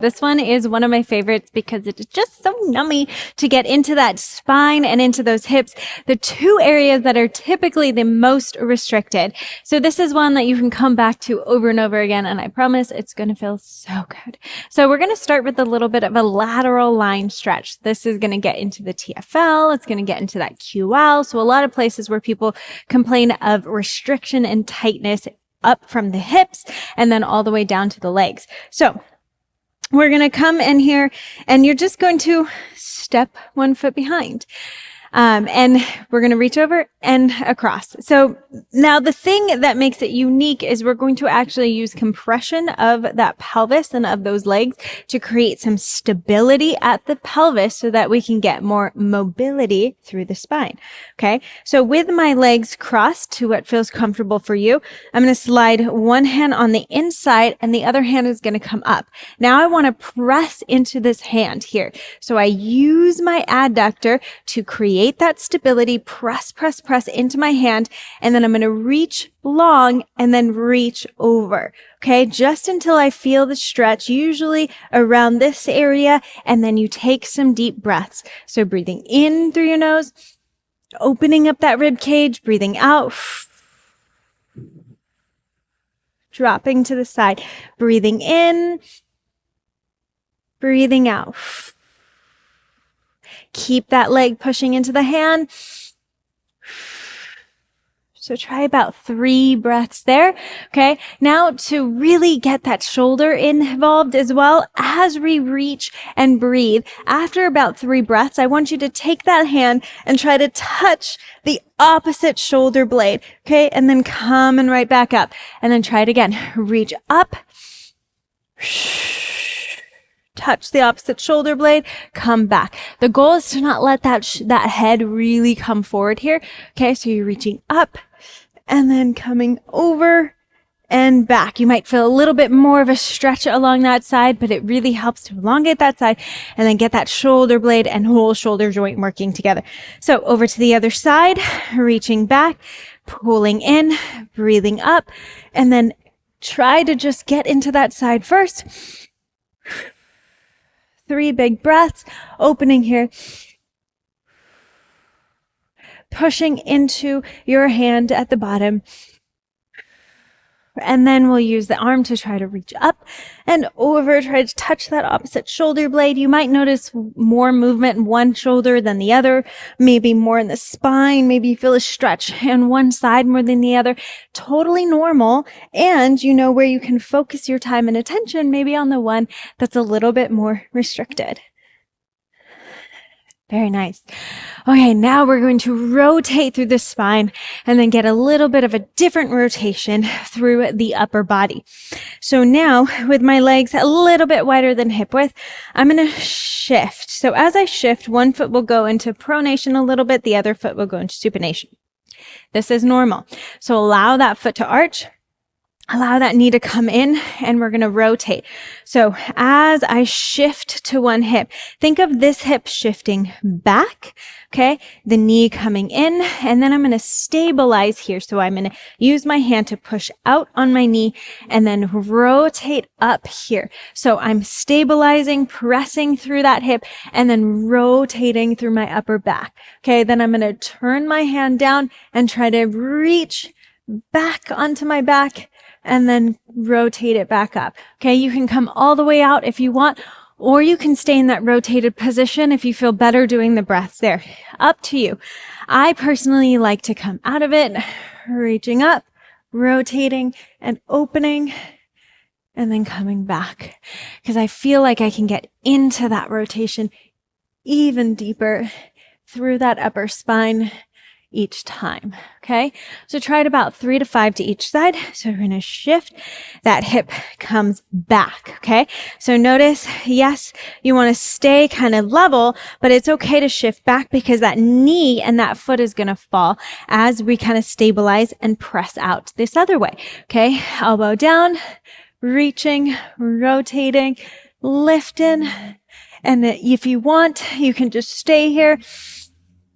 This one is one of my favorites because it's just so yummy to get into that spine and into those hips, the two areas that are typically the most restricted. So this is one that you can come back to over and over again, and I promise it's going to feel so good. So we're going to start with a little bit of a lateral line stretch. This is going to get into the TFL. It's going to get into that QL. So a lot of places where people complain of restriction and tightness up from the hips and then all the way down to the legs. So we're going to come in here and you're just going to step 1 foot behind. And we're going to reach over and across. So now the thing that makes it unique is we're going to actually use compression of that pelvis and of those legs to create some stability at the pelvis so that we can get more mobility through the spine. Okay. So with my legs crossed to what feels comfortable for you, I'm going to slide one hand on the inside and the other hand is going to come up. Now I want to press into this hand here. So I use my adductor to create that stability, press into my hand, and then I'm going to reach long and then reach over. Okay, just until I feel the stretch, usually around this area, and then you take some deep breaths. So breathing in through your nose, opening up that rib cage, breathing out, dropping to the side, breathing in, breathing out. Keep that leg pushing into the hand. So try about 3 breaths there. Okay. Now to really get that shoulder involved as well, as we reach and breathe, after about 3 breaths, I want you to take that hand and try to touch the opposite shoulder blade. Okay. And then come and right back up and then try it again. Reach up. Touch the opposite shoulder blade, come back. The goal is to not let that head really come forward here. Okay, so you're reaching up and then coming over and back. You might feel a little bit more of a stretch along that side, but it really helps to elongate that side and then get that shoulder blade and whole shoulder joint working together. So over to the other side, reaching back, pulling in, breathing up, and then try to just get into that side first. 3 big breaths, opening here, pushing into your hand at the bottom. And then we'll use the arm to try to reach up and over, try to touch that opposite shoulder blade. You might notice more movement in one shoulder than the other, maybe more in the spine. Maybe you feel a stretch on one side more than the other. Totally normal. And you know where you can focus your time and attention, maybe on the one that's a little bit more restricted. Very nice. Okay, now we're going to rotate through the spine and then get a little bit of a different rotation through the upper body. So now with my legs a little bit wider than hip width, I'm going to shift. So as I shift, one foot will go into pronation a little bit, the other foot will go into supination. This is normal. So allow that foot to arch. Allow that knee to come in and we're going to rotate. So as I shift to one hip, think of this hip shifting back. Okay. The knee coming in and then I'm going to stabilize here. So I'm going to use my hand to push out on my knee and then rotate up here. So I'm stabilizing, pressing through that hip and then rotating through my upper back. Okay. Then I'm going to turn my hand down and try to reach back onto my back and then rotate it back up. Okay, you can come all the way out if you want, or you can stay in that rotated position if you feel better doing the breaths there. Up to you. I personally like to come out of it, reaching up, rotating and opening, and then coming back. Because I feel like I can get into that rotation even deeper through that upper spine each time. Okay. So try it about 3 to 5 to each side. So we're going to shift. That hip comes back. Okay. So notice, yes, you want to stay kind of level, but it's okay to shift back because that knee and that foot is going to fall as we kind of stabilize and press out this other way. Okay. Elbow down, reaching, rotating, lifting. And if you want, you can just stay here.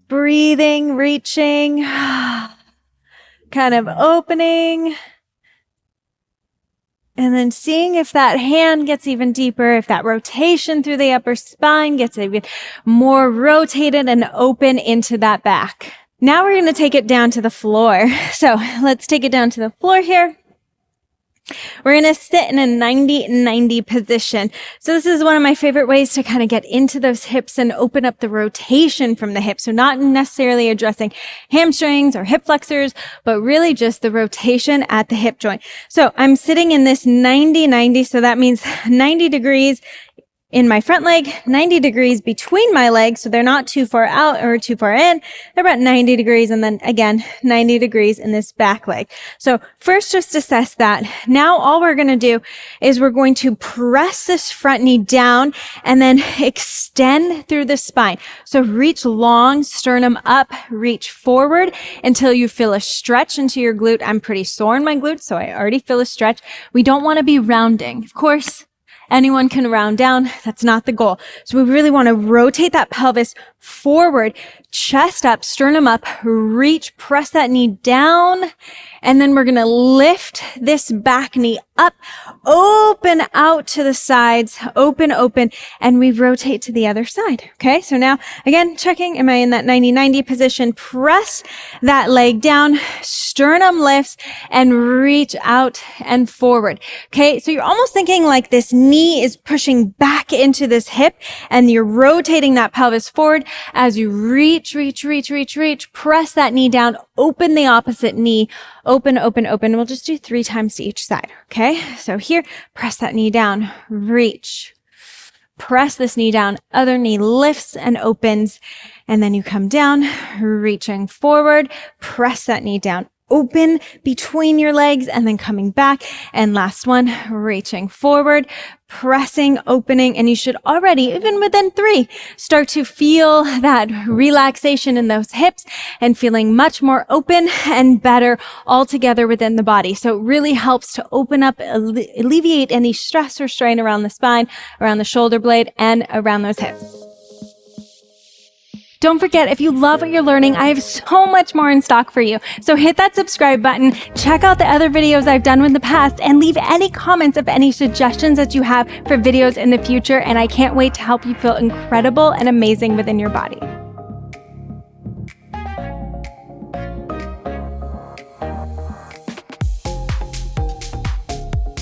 Breathing, reaching, kind of opening, And then seeing if that hand gets even deeper, if that rotation through the upper spine gets even more rotated and open into that back. Now we're going to take it down to the floor. So let's take it down to the floor here. We're going to sit in a 90-90 position. So this is one of my favorite ways to kind of get into those hips and open up the rotation from the hips. So not necessarily addressing hamstrings or hip flexors, but really just the rotation at the hip joint. So I'm sitting in this 90-90. So that means 90 degrees in my front leg, 90 degrees between my legs, so they're not too far out or too far in. They're about 90 degrees, and then again, 90 degrees in this back leg. So first, just assess that. Now all we're going to do is we're going to press this front knee down and then extend through the spine. So reach long, sternum up, reach forward until you feel a stretch into your glute. I'm pretty sore in my glutes, so I already feel a stretch. We don't want to be rounding. Of course, anyone can round down. That's not the goal. So we really want to rotate that pelvis forward, chest up, sternum up, reach, press that knee down. And then we're going to lift this back knee up, open out to the sides, open, and we rotate to the other side. Okay. So now again, checking, am I in that 90-90 position? Press that leg down, sternum lifts, and reach out and forward. Okay. So you're almost thinking like this knee is pushing back into this hip and you're rotating that pelvis forward as you reach, press that knee down, open the opposite knee, open. We'll just do 3 times to each side. Okay. So here, press that knee down, reach, press this knee down, other knee lifts and opens. And then you come down, reaching forward, press that knee down, open between your legs and then coming back. And last one, reaching forward, pressing, opening, and you should already, even within 3, start to feel that relaxation in those hips and feeling much more open and better all together within the body. So it really helps to open up, alleviate any stress or strain around the spine, around the shoulder blade, and around those hips. Don't forget, if you love what you're learning, I have so much more in stock for you. So hit that subscribe button, check out the other videos I've done in the past, and leave any comments of any suggestions that you have for videos in the future. And I can't wait to help you feel incredible and amazing within your body.